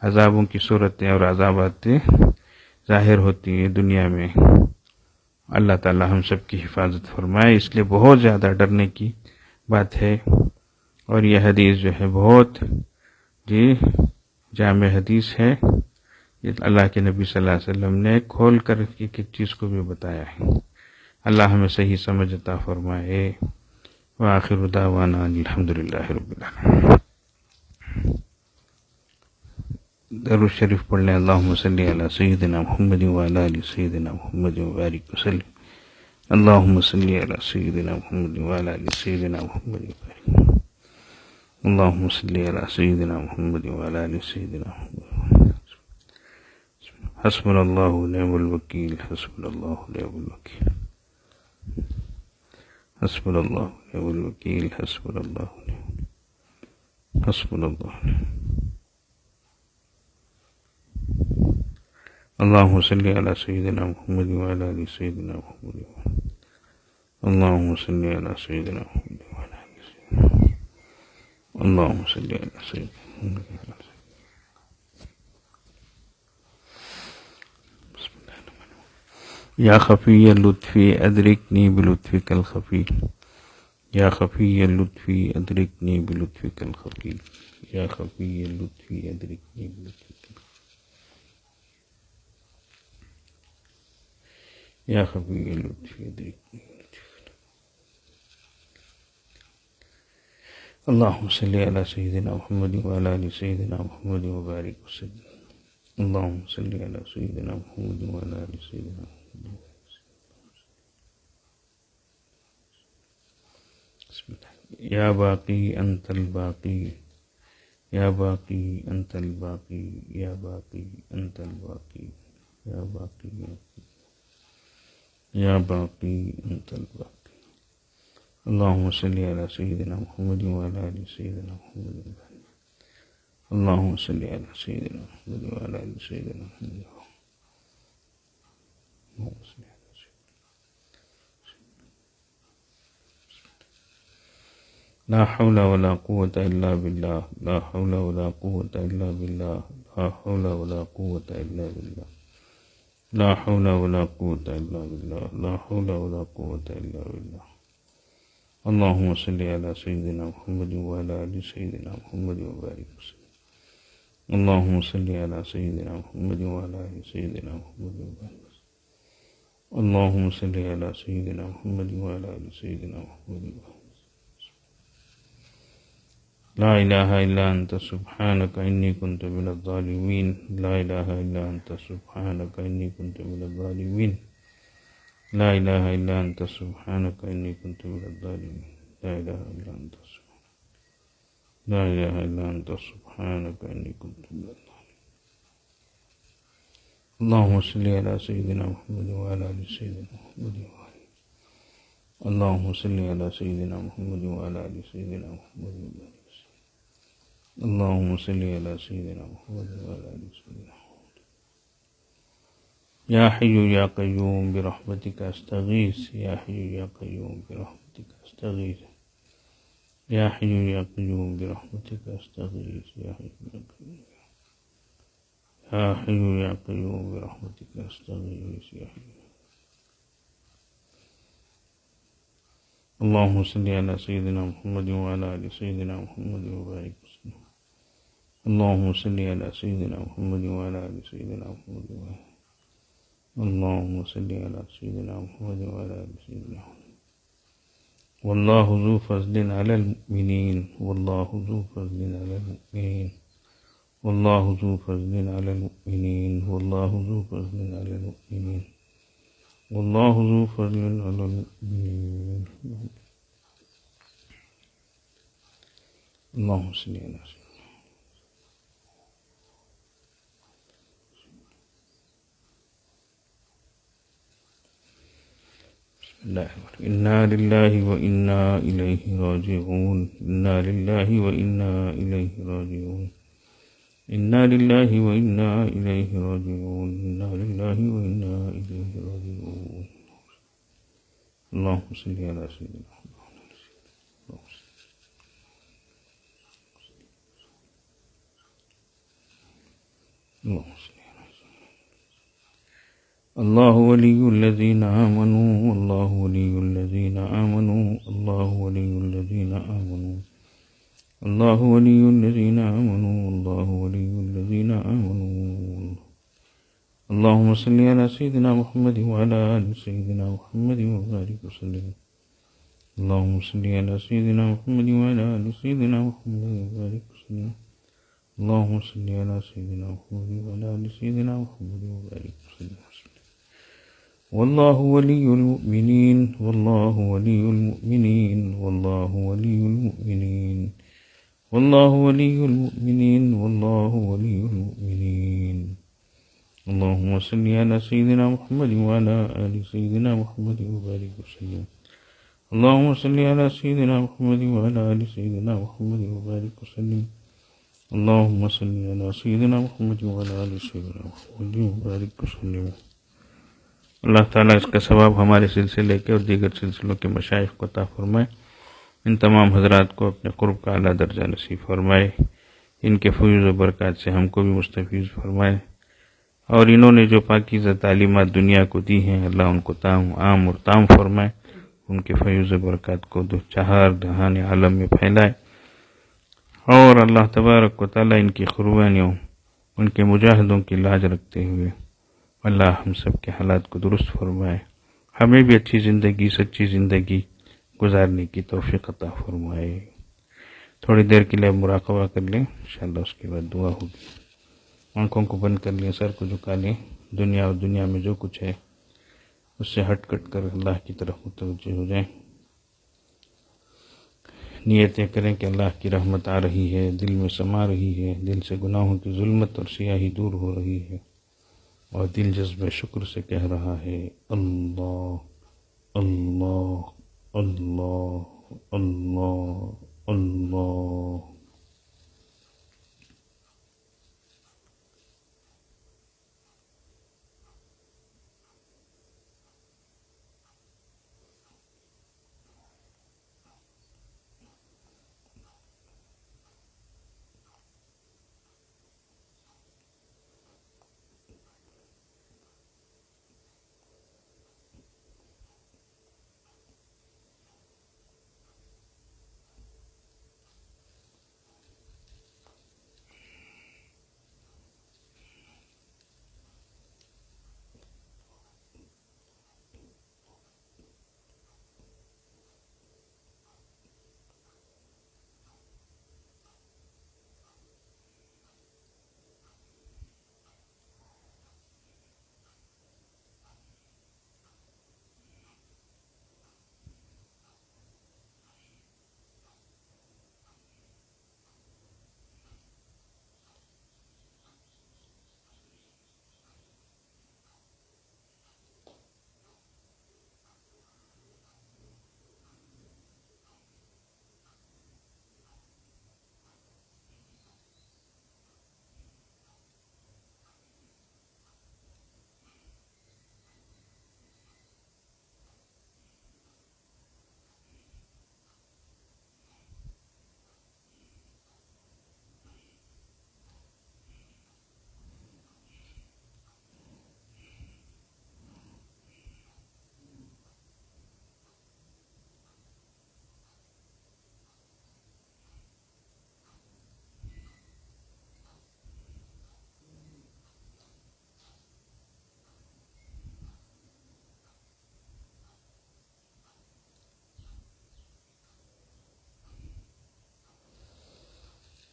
عذابوں کی صورتیں اور عذابات ظاہر ہوتی ہیں دنیا میں. اللہ تعالی ہم سب کی حفاظت فرمائے. اس لیے بہت زیادہ ڈرنے کی بات ہے. اور یہ حدیث جو ہے بہت جامع حدیث ہے. یہ اللہ کے نبی صلی اللہ علیہ وسلم نے کھول کر ایک ایک چیز کو بھی بتایا ہے. اللہ ہمیں صحیح سمجھ عطا فرمائے. وآخر دعوانا الحمدللہ رب العالمین. درود شریف پڑھ لیں. اللہم صلی علی سیدنا محمد وعلی آل سیدنا محمد وبارک وسلم. اللہم صلی علی سیدنا محمد وعلی آل سیدنا محمد وبارک. اللہم صلی علی سیدنا محمد وعلی آل سیدنا محمد. حسبنا اللہ ونعم الوکیل. حسبنا اللہ ونعم الوکیل. حسبنا اللہ ونعم الوکیل. حسبنا اللہ ونعم. حسبنا اللہ. اللہم صلی علی سیدنا محمد وعلی آل سیدنا محمد. اللہم صلی علی سیدنا محمد وعلی آل سیدنا محمد. اللہم صلی علی سیدنا محمد. یا خفی اللطفی ادرکنی بلطفک الخفی. یا خفی اللطفی ادرکنی بلطفک الخفی. یا خفی اللطفی ادرکنی بلطفک الخفی. یا خفی اللطفی ادرکنی. اللہم صلی علی سیدنا محمد وعلی آل سیدنا محمد وبارک وسلم. اللہم صلی علی سیدنا محمد وعلی آل سیدنا محمد. یا باقی انت الباقی. یا باقی انت الباقی. یا باقی انت الباقی. یا باقی یا باقی انت الباقی. اللہم صلی علی سیدنا محمد وعلی آل سیدنا محمد. اللہم صلی علی سیدنا محمد وعلی آل سیدنا محمد. لا حول ولا قوة إلا بالله، لا حول ولا قوة إلا بالله، لا حول ولا قوة إلا بالله، لا حول ولا قوة إلا بالله، لا حول ولا قوة إلا بالله. اللهم صل على سيدنا محمد وعلى آل سيدنا محمد وبارك وسلم. اللهم صل على سيدنا محمد وعلى آل سيدنا محمد وبارك وسلم. اللهم صل على سيدنا محمد وعلى آل سيدنا محمد وبارك وسلم. لا إله إلا أنت سبحانك إني كنت من الظالمين، لا إله إلا أنت سبحانك إني كنت من الظالمين، لا إله إلا أنت سبحانك إني كنت من الظالمين، لا إله إلا أنت سبحانك، لا إله إلا أنت سبحانك إني كنت من الظالمين. اللهم صل على سيدنا محمد وعلى آل سيدنا محمد وبارك. اللهم صل على سيدنا محمد وعلى آل سيدنا محمد وبارك. اللهم صل على سيدنا محمد وعلى آل سيدنا محمد. يا حي يا قيوم برحمتك أستغيث، يا حي يا قيوم برحمتك أستغيث، يا حي يا قيوم برحمتك أستغيث، يا حي يا قيوم، يا حي يا قيوم برحمتك أستغيث، يا حي. اللهم صل على سيدنا محمد وعلى آل سيدنا محمد وبارك وسلم. اللهم صل على سيدنا محمد وعلى آل سيدنا محمد وبارك. اللهم صل على سيدنا محمد وعلى آل سيدنا محمد. والله ذو فضل على المؤمنين، والله ذو فضل على المؤمنين، والله ذو فضل على المؤمنين، والله ذو فضل على المؤمنين، والله ذو فضل على المؤمنين. اللهم صل على سيدنا. إنا لله وإنا إليه راجعون، إنا لله وإنا إليه راجعون، إنا لله وإنا إليه راجعون، إنا لله وإنا إليه راجعون. اللهم صل على سيدنا محمد. اللهم صل. الله ولي الذين آمنوا، والله ولي الذين آمنوا، الله ولي الذين آمنوا، الله ولي الذين آمنوا، الله ولي الذين آمنوا. اللهم صل على سيدنا محمد وعلى آل سيدنا محمد وبارك وسلم. اللهم صل على سيدنا محمد وعلى آل سيدنا محمد وبارك وسلم. اللهم صل على سيدنا محمد وعلى آل سيدنا محمد وبارك وسلم. والله ولي المؤمنين، والله ولي المؤمنين، والله ولي المؤمنين، والله ولي المؤمنين، والله ولي المؤمنين. اللهم صل على سيدنا محمد وعلى آل سيدنا محمد وبارك وسلم. اللهم صل على سيدنا محمد وعلى آل سيدنا محمد وبارك وسلم. اللهم صل على سيدنا محمد وعلى آل سيدنا محمد وبارك وسلم. اللہ تعالیٰ اس کا ثواب ہمارے سلسلے کے اور دیگر سلسلوں کے مشائخ کو عطا فرمائے. ان تمام حضرات کو اپنے قرب کا اعلیٰ درجہ نصیب فرمائے. ان کے فیض و برکات سے ہم کو بھی مستفیض فرمائے. اور انہوں نے جو پاکیزہ تعلیمات دنیا کو دی ہیں، اللہ ان کو عام اور تام فرمائے. ان کے فیض و برکات کو دو چہار جہان عالم میں پھیلائے. اور اللہ تبارک و تعالیٰ ان کی قربانیوں، ان کے مجاہدوں کی لاج رکھتے ہوئے اللہ ہم سب کے حالات کو درست فرمائے. ہمیں بھی اچھی زندگی، سچی زندگی گزارنے کی توفیق عطا فرمائے. تھوڑی دیر کے لیے مراقبہ کر لیں، انشاءاللہ اس کے بعد دعا ہوگی. آنکھوں کو بند کر لیں، سر کو جھکا لیں. دنیا اور دنیا میں جو کچھ ہے اس سے ہٹ کٹ کر اللہ کی طرف متوجہ ہو جائیں. نیتیں کریں کہ اللہ کی رحمت آ رہی ہے، دل میں سما رہی ہے، دل سے گناہوں کی ظلمت اور سیاہی دور ہو رہی ہے، اور دل جذبہ شکر سے کہہ رہا ہے اللہ اللہ اللہ اللہ اللہ.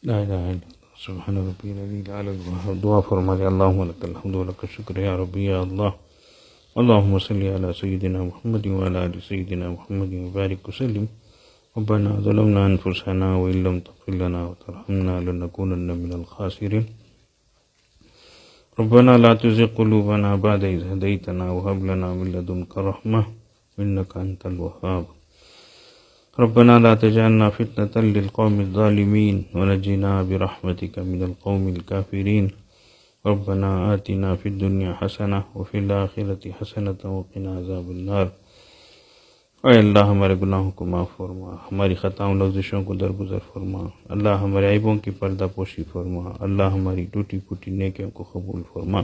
لا الہ الا اللہ سبحان ربی العلی الاعلی. دعا فرما لے. اللہم لک الحمد و لک الشکر یا ربی یا اللہ. اللہم صلی علی سیدنا محمد وعلی آل سیدنا محمد وبارک وسلم. ربنا ظلمنا انفسنا وان لم تغفر لنا وترحمنا لنکونن من الخاسرین. ربنا لا تزغ قلوبنا بعد إذ هديتنا وهب لنا من لدنك رحمة إنك أنت الوهاب. ربنا لا تجعلنا فتنة للقوم الظالمين ونجنا برحمتك من القوم الكافرين. ربنا آتنا في الدنيا حسنة وفي الآخرة حسنة وقنا عذاب النار. اے اللہ ہمارے گناہوں کو معاف فرما، ہماری خطاؤں لغزشوں کو درگزر فرما. اللہ ہمارے عیبوں کی پردہ پوشی فرما. اللہ ہماری ٹوٹی پھوٹی نیکیوں کو قبول فرما.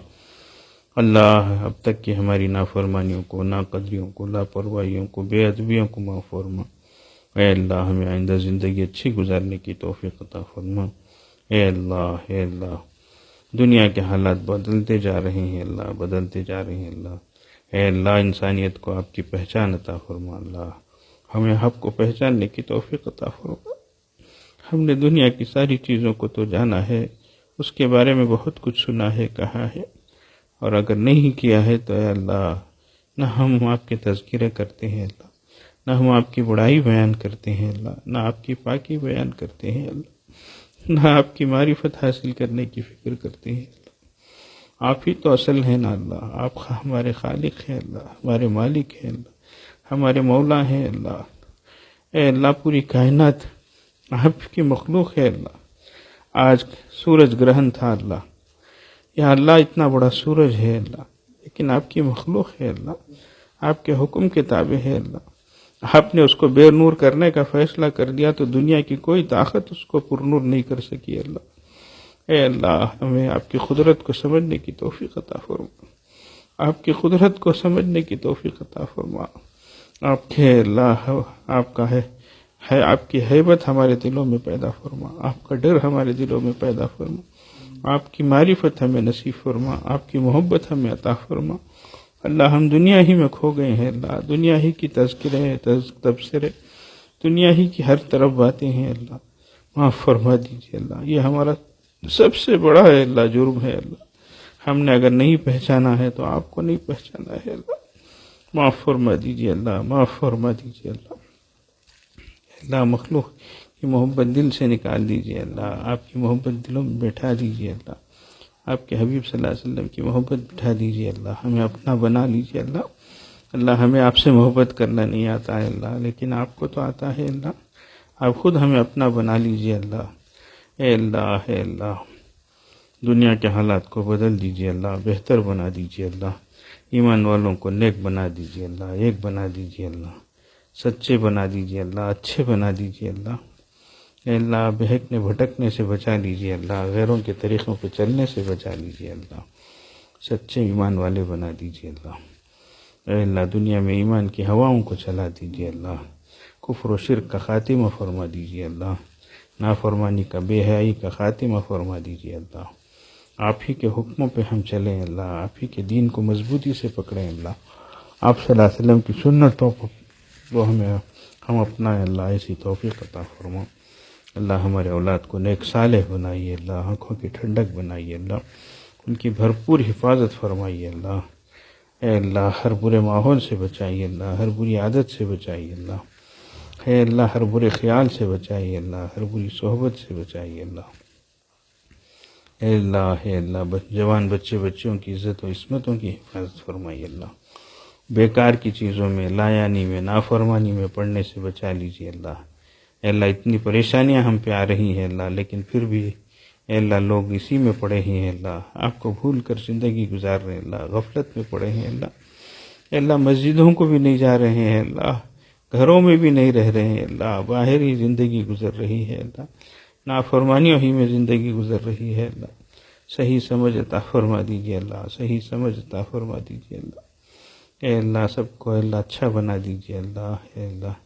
اللہ اب تک کی ہماری نافرمانیوں کو، ناقدریوں کو، لاپرواہیوں کو، بے ادبیوں کو معاف فرما. اے اللہ ہمیں آئندہ زندگی اچھی گزارنے کی توفیق عطا فرما. اے اللہ دنیا کے حالات بدلتے جا رہے ہیں اللہ، بدلتے جا رہے ہیں اللہ. اے اللہ انسانیت کو آپ کی پہچان عطا فرما. اللہ ہمیں حق کو پہچاننے کی توفیق عطا فرما. ہم نے دنیا کی ساری چیزوں کو تو جانا ہے، اس کے بارے میں بہت کچھ سنا ہے، کہا ہے، اور اگر نہیں کیا ہے تو اے اللہ نہ ہم آپ کے تذکرے کرتے ہیں اللہ، نہ ہم آپ کی بڑائی بیان کرتے ہیں اللہ، نہ آپ کی پاکی بیان کرتے ہیں اللہ، نہ آپ کی معرفت حاصل کرنے کی فکر کرتے ہیں اللہ. آپ ہی تو اصل ہیں نا اللہ. آپ ہمارے خالق ہیں اللہ، ہمارے مالک ہیں اللہ، ہمارے مولا ہیں اللہ. اے اللہ پوری کائنات آپ کی مخلوق ہے اللہ. آج سورج گرہن تھا اللہ، یا اللہ اتنا بڑا سورج ہے اللہ، لیکن آپ کی مخلوق ہے اللہ، آپ کے حکم کے تابع ہے اللہ. آپ نے اس کو بے نور کرنے کا فیصلہ کر دیا تو دنیا کی کوئی طاقت اس کو پر نور نہیں کر سکی اللہ. اے اللہ ہمیں آپ کی قدرت کو سمجھنے کی توفیق عطا فرما. آپ کی قدرت کو سمجھنے کی توفیق عطا فرما. آپ کے اللہ آپ کا ہے آپ کی ہیبت ہمارے دلوں میں پیدا فرما. آپ کا ڈر ہمارے دلوں میں پیدا فرما. آپ کی معرفت ہمیں نصیب فرما. آپ کی محبت ہمیں عطا فرما. اللہ ہم دنیا ہی میں کھو گئے ہیں اللہ، دنیا ہی کی تذکرے تبصرے، دنیا ہی کی ہر طرف باتیں ہیں اللہ. معاف فرما دیجیے اللہ. یہ ہمارا سب سے بڑا ہے اللہ جرم ہے اللہ. ہم نے اگر نہیں پہچانا ہے تو آپ کو نہیں پہچانا ہے اللہ. معاف فرما دیجیے اللہ، معاف فرما دیجیے اللہ. اللہ مخلوق کی محبت دل سے نکال دیجیے اللہ. آپ کی محبت دلوں میں بیٹھا دیجیے اللہ. آپ کے حبیب صلی اللہ علیہ وسلم کی محبت بٹھا دیجیے اللہ. ہمیں اپنا بنا لیجیے اللہ. اللہ ہمیں آپ سے محبت کرنا نہیں آتا ہے اللہ، لیکن آپ کو تو آتا ہے اللہ. آپ خود ہمیں اپنا بنا لیجیے اللہ. اے اللہ دنیا کے حالات کو بدل دیجیے اللہ، بہتر بنا دیجیے اللہ. ایمان والوں کو نیک بنا دیجیے اللہ، ایک بنا دیجیے اللہ. سچے بنا دیجیے اللہ، اچھے بنا دیجیے اللہ. اے اللہ بہکنے بھٹکنے سے بچا لیجیے اللہ، غیروں کے طریقوں پہ چلنے سے بچا لیجیے اللہ. سچے ایمان والے بنا دیجیے اللہ. اے اللہ دنیا میں ایمان کی ہواؤں کو چلا دیجیے اللہ. کفر و شرک کا خاتمہ فرما دیجیے اللہ. نافرمانی کا، بے حیائی کا خاتمہ فرما دیجیے اللہ. آپ ہی کے حکموں پہ ہم چلیں اللہ، آپ ہی کے دین کو مضبوطی سے پکڑیں اللہ. آپ صلی اللہ علیہ وسلم کی سنتوں کو ہم اپنائیں اللہ. ایسی توفیق عطا فرما. اللہ ہمارے اولاد کو نیک صالح بنائیے اللہ، آنکھوں کی ٹھنڈک بنائیے اللہ، ان کی بھرپور حفاظت فرمائیے اللہ. اے اللہ ہر برے ماحول سے بچائیے اللہ، ہر بری عادت سے بچائیے اللہ. اے اللہ ہر برے خیال سے بچائیے اللہ، ہر بری صحبت سے بچائیے اللہ. اے اللہ جوان بچیوں کی عزت و عصمتوں کی حفاظت فرمائیے اللہ. بیکار کی چیزوں میں، لایانی میں، نافرمانی میں پڑنے سے بچا لیجیے اللہ. اے اللہ اتنی پریشانیاں ہم پہ آ رہی ہیں اللہ، لیکن پھر بھی اے اللہ لوگ اسی میں پڑے ہی ہیں اللہ. آپ کو بھول کر زندگی گزار رہے ہیں اللہ، غفلت میں پڑے ہیں اللہ. اے اللہ مسجدوں کو بھی نہیں جا رہے ہیں اللہ، گھروں میں بھی نہیں رہ رہے ہیں اللہ، باہر ہی زندگی گزر رہی ہے اللہ. نافرمانیوں ہی میں زندگی گزر رہی ہے اللہ. صحیح سمجھ عطا فرما دیجیے اللہ، صحیح سمجھ عطا فرما دیجیے اللہ. اے اللہ سب کو اللہ اچھا بنا دیجیے اللہ. اے اللہ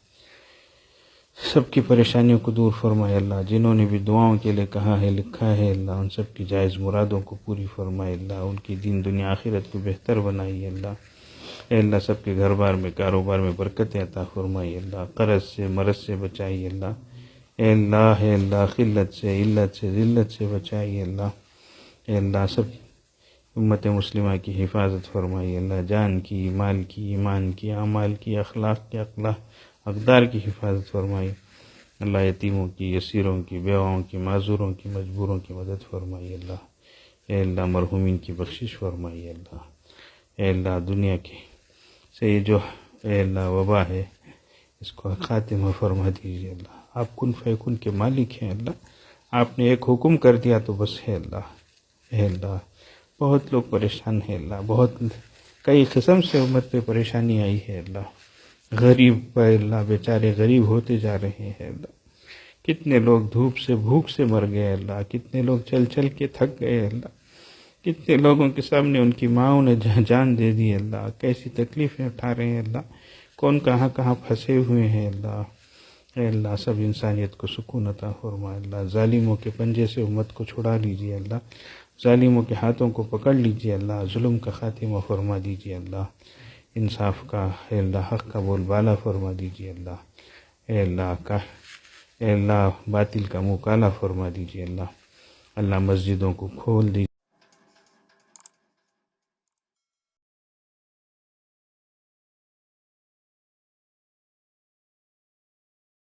سب کی پریشانیوں کو دور فرمائے اللہ. جنہوں نے بھی دعاؤں کے لیے کہا ہے، لکھا ہے اللہ، ان سب کی جائز مرادوں کو پوری فرمائے اللہ. ان کی دین دنیا آخرت کو بہتر بنائیے اللہ. اے اللہ سب کے گھر بار میں، کاروبار میں برکت عطا فرمائیے اللہ. قرض سے، مرض سے بچائیے اللہ. اے اللہ قلت سے، علت سے، ذلت سے بچائیے اللہ۔ اے اللہ سب امت مسلمہ کی حفاظت فرمائیے اللہ، جان کی، مال کی، ایمان کی، اعمال کی، اخلاق کی، اقدار کی حفاظت فرمائیے اللہ۔ یتیموں کی، اسیروں کی، بیواؤں کی، معذوروں کی، مجبوروں کی مدد فرمائیے اللہ۔ اے اللہ مرحومین کی بخشش فرمائیے اللہ۔ اے اللہ دنیا کی سے یہ جو اے اللہ وبا ہے اس کو خاتمہ فرما دیجیے اللہ۔ آپ کن فیکن کے مالک ہیں اللہ، آپ نے ایک حکم کر دیا تو بس ہے اللہ۔ اے اللہ بہت لوگ پریشان ہیں اللہ، بہت کئی قسم سے امت پہ پریشانی آئی ہے اللہ، غریب پہ اللہ بیچارے غریب ہوتے جا رہے ہیں اللہ، کتنے لوگ دھوپ سے بھوک سے مر گئے اللہ، کتنے لوگ چل چل کے تھک گئے اللہ، کتنے لوگوں کے سامنے ان کی ماؤں نے جان دے دی اللہ، کیسی تکلیفیں اٹھا رہے ہیں اللہ، کون کہاں کہاں پھنسے ہوئے ہیں اللہ۔ اے اللہ سب انسانیت کو سکون عطا فرما اللہ، ظالموں کے پنجے سے امت کو چھڑا لیجیے اللہ، ظالموں کے ہاتھوں کو پکڑ لیجیے اللہ، ظلم کا خاتمہ فرما دیجیے اللہ، انصاف کا اے اللہ حق کا بول بالا فرما دیجیے اللہ۔ اے اللہ باطل کا منہ کالا فرما دیجیے اللہ۔ اللہ مسجدوں کو کھول دیجیے